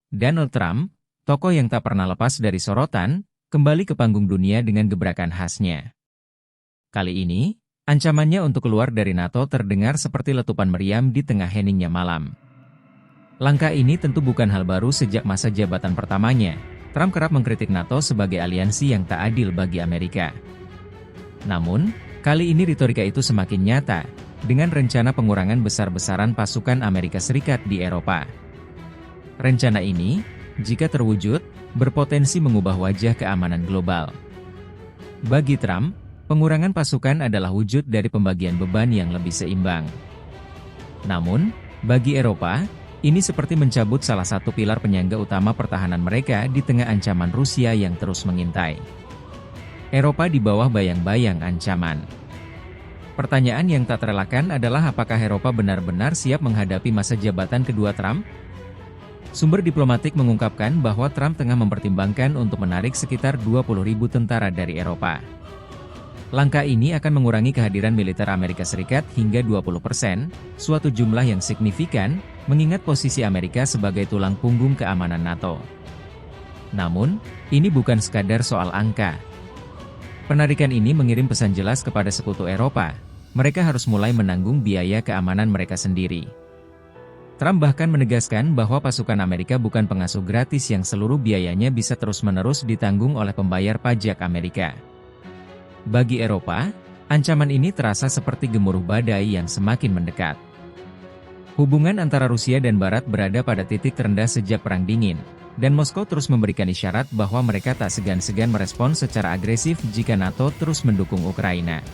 Donald Trump, tokoh yang tak pernah lepas dari sorotan, kembali ke panggung dunia dengan gebrakan khasnya. Kali ini, ancamannya untuk keluar dari NATO terdengar seperti letupan meriam di tengah heningnya malam. Langkah ini tentu bukan hal baru sejak masa jabatan pertamanya. Trump kerap mengkritik NATO sebagai aliansi yang tak adil bagi Amerika. Namun, kali ini retorika itu semakin nyata, dengan rencana pengurangan besar-besaran pasukan Amerika Serikat di Eropa. Rencana ini, jika terwujud, berpotensi mengubah wajah keamanan global. Bagi Trump, pengurangan pasukan adalah wujud dari pembagian beban yang lebih seimbang. Namun, bagi Eropa, ini seperti mencabut salah satu pilar penyangga utama pertahanan mereka di tengah ancaman Rusia yang terus mengintai. Eropa di bawah bayang-bayang ancaman. Pertanyaan yang tak terelakkan adalah apakah Eropa benar-benar siap menghadapi masa jabatan kedua Trump? Sumber diplomatik mengungkapkan bahwa Trump tengah mempertimbangkan untuk menarik sekitar 20.000 tentara dari Eropa. Langkah ini akan mengurangi kehadiran militer Amerika Serikat hingga 20%, suatu jumlah yang signifikan, mengingat posisi Amerika sebagai tulang punggung keamanan NATO. Namun, ini bukan sekadar soal angka. Penarikan ini mengirim pesan jelas kepada sekutu Eropa, mereka harus mulai menanggung biaya keamanan mereka sendiri. Trump bahkan menegaskan bahwa pasukan Amerika bukan pengasuh gratis yang seluruh biayanya bisa terus-menerus ditanggung oleh pembayar pajak Amerika. Bagi Eropa, ancaman ini terasa seperti gemuruh badai yang semakin mendekat. Hubungan antara Rusia dan Barat berada pada titik terendah sejak Perang Dingin, dan Moskow terus memberikan isyarat bahwa mereka tak segan-segan merespons secara agresif jika NATO terus mendukung Ukraina.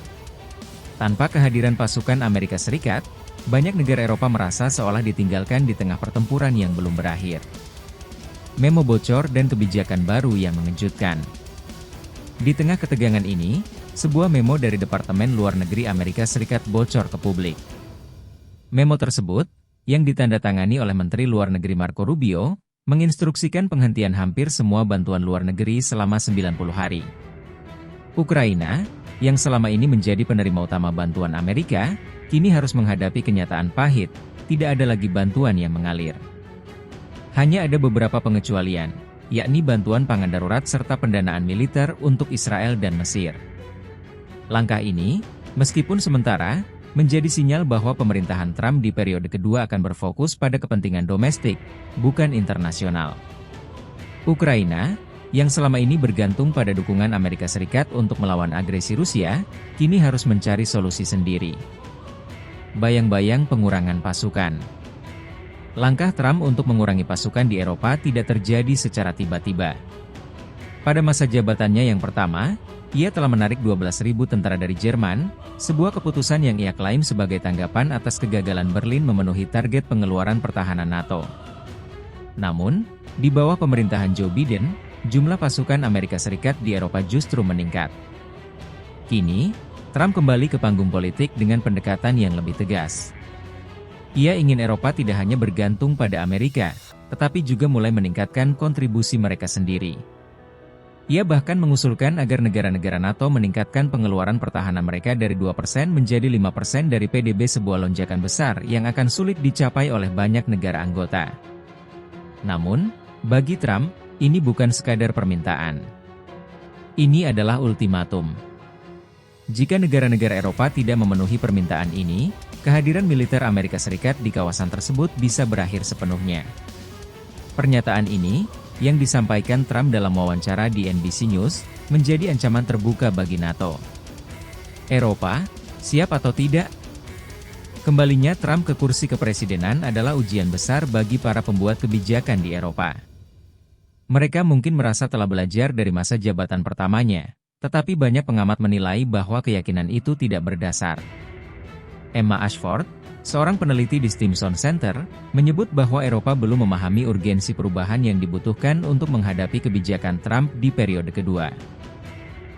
Tanpa kehadiran pasukan Amerika Serikat, banyak negara Eropa merasa seolah ditinggalkan di tengah pertempuran yang belum berakhir. Memo bocor dan kebijakan baru yang mengejutkan. Di tengah ketegangan ini, sebuah memo dari Departemen Luar Negeri Amerika Serikat bocor ke publik. Memo tersebut, yang ditandatangani oleh Menteri Luar Negeri Marco Rubio, menginstruksikan penghentian hampir semua bantuan luar negeri selama 90 hari. Ukraina, yang selama ini menjadi penerima utama bantuan Amerika, kini harus menghadapi kenyataan pahit, tidak ada lagi bantuan yang mengalir. Hanya ada beberapa pengecualian, yakni bantuan pangan darurat serta pendanaan militer untuk Israel dan Mesir. Langkah ini, meskipun sementara, menjadi sinyal bahwa pemerintahan Trump di periode kedua akan berfokus pada kepentingan domestik, bukan internasional. Ukraina, yang selama ini bergantung pada dukungan Amerika Serikat untuk melawan agresi Rusia, kini harus mencari solusi sendiri. Bayang-bayang pengurangan pasukan. Langkah Trump untuk mengurangi pasukan di Eropa tidak terjadi secara tiba-tiba. Pada masa jabatannya yang pertama, ia telah menarik 12.000 tentara dari Jerman, sebuah keputusan yang ia klaim sebagai tanggapan atas kegagalan Berlin memenuhi target pengeluaran pertahanan NATO. Namun, di bawah pemerintahan Joe Biden, jumlah pasukan Amerika Serikat di Eropa justru meningkat. Kini, Trump kembali ke panggung politik dengan pendekatan yang lebih tegas. Ia ingin Eropa tidak hanya bergantung pada Amerika, tetapi juga mulai meningkatkan kontribusi mereka sendiri. Ia bahkan mengusulkan agar negara-negara NATO meningkatkan pengeluaran pertahanan mereka dari 2% menjadi 5% dari PDB, sebuah lonjakan besar yang akan sulit dicapai oleh banyak negara anggota. Namun, bagi Trump, ini bukan sekadar permintaan. Ini adalah ultimatum. Jika negara-negara Eropa tidak memenuhi permintaan ini, kehadiran militer Amerika Serikat di kawasan tersebut bisa berakhir sepenuhnya. Pernyataan ini, yang disampaikan Trump dalam wawancara di NBC News, menjadi ancaman terbuka bagi NATO. Eropa, siap atau tidak? Kembalinya Trump ke kursi kepresidenan adalah ujian besar bagi para pembuat kebijakan di Eropa. Mereka mungkin merasa telah belajar dari masa jabatan pertamanya, tetapi banyak pengamat menilai bahwa keyakinan itu tidak berdasar. Emma Ashford, seorang peneliti di Stimson Center, menyebut bahwa Eropa belum memahami urgensi perubahan yang dibutuhkan untuk menghadapi kebijakan Trump di periode kedua.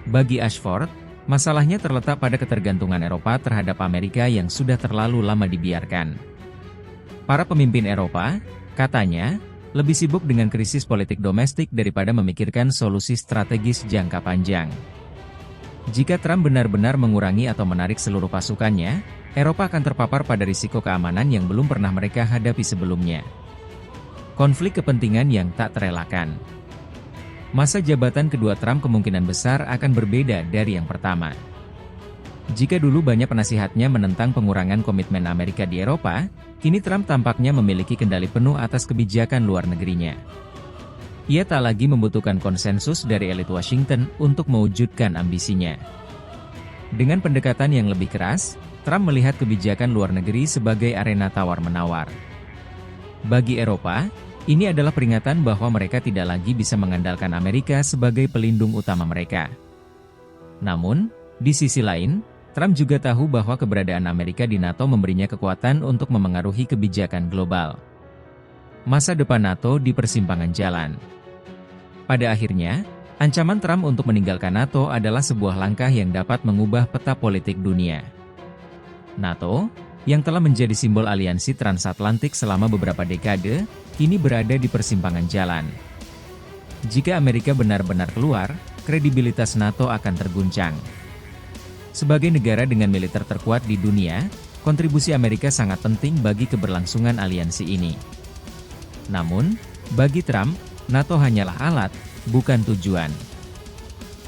Bagi Ashford, masalahnya terletak pada ketergantungan Eropa terhadap Amerika yang sudah terlalu lama dibiarkan. Para pemimpin Eropa, katanya, lebih sibuk dengan krisis politik domestik daripada memikirkan solusi strategis jangka panjang. Jika Trump benar-benar mengurangi atau menarik seluruh pasukannya, Eropa akan terpapar pada risiko keamanan yang belum pernah mereka hadapi sebelumnya. konflik kepentingan yang tak terelakkan. Masa jabatan kedua Trump kemungkinan besar akan berbeda dari yang pertama. Jika dulu banyak penasihatnya menentang pengurangan komitmen Amerika di Eropa, kini Trump tampaknya memiliki kendali penuh atas kebijakan luar negerinya. Ia tak lagi membutuhkan konsensus dari elit Washington untuk mewujudkan ambisinya. Dengan pendekatan yang lebih keras, Trump melihat kebijakan luar negeri sebagai arena tawar-menawar. Bagi Eropa, ini adalah peringatan bahwa mereka tidak lagi bisa mengandalkan Amerika sebagai pelindung utama mereka. Namun, di sisi lain, Trump juga tahu bahwa keberadaan Amerika di NATO memberinya kekuatan untuk memengaruhi kebijakan global. Masa depan NATO di persimpangan jalan. Pada akhirnya, ancaman Trump untuk meninggalkan NATO adalah sebuah langkah yang dapat mengubah peta politik dunia. NATO, yang telah menjadi simbol aliansi transatlantik selama beberapa dekade, kini berada di persimpangan jalan. Jika Amerika benar-benar keluar, kredibilitas NATO akan terguncang. Sebagai negara dengan militer terkuat di dunia, kontribusi Amerika sangat penting bagi keberlangsungan aliansi ini. Namun, bagi Trump, NATO hanyalah alat, bukan tujuan.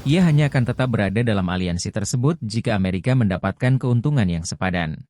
Ia hanya akan tetap berada dalam aliansi tersebut jika Amerika mendapatkan keuntungan yang sepadan.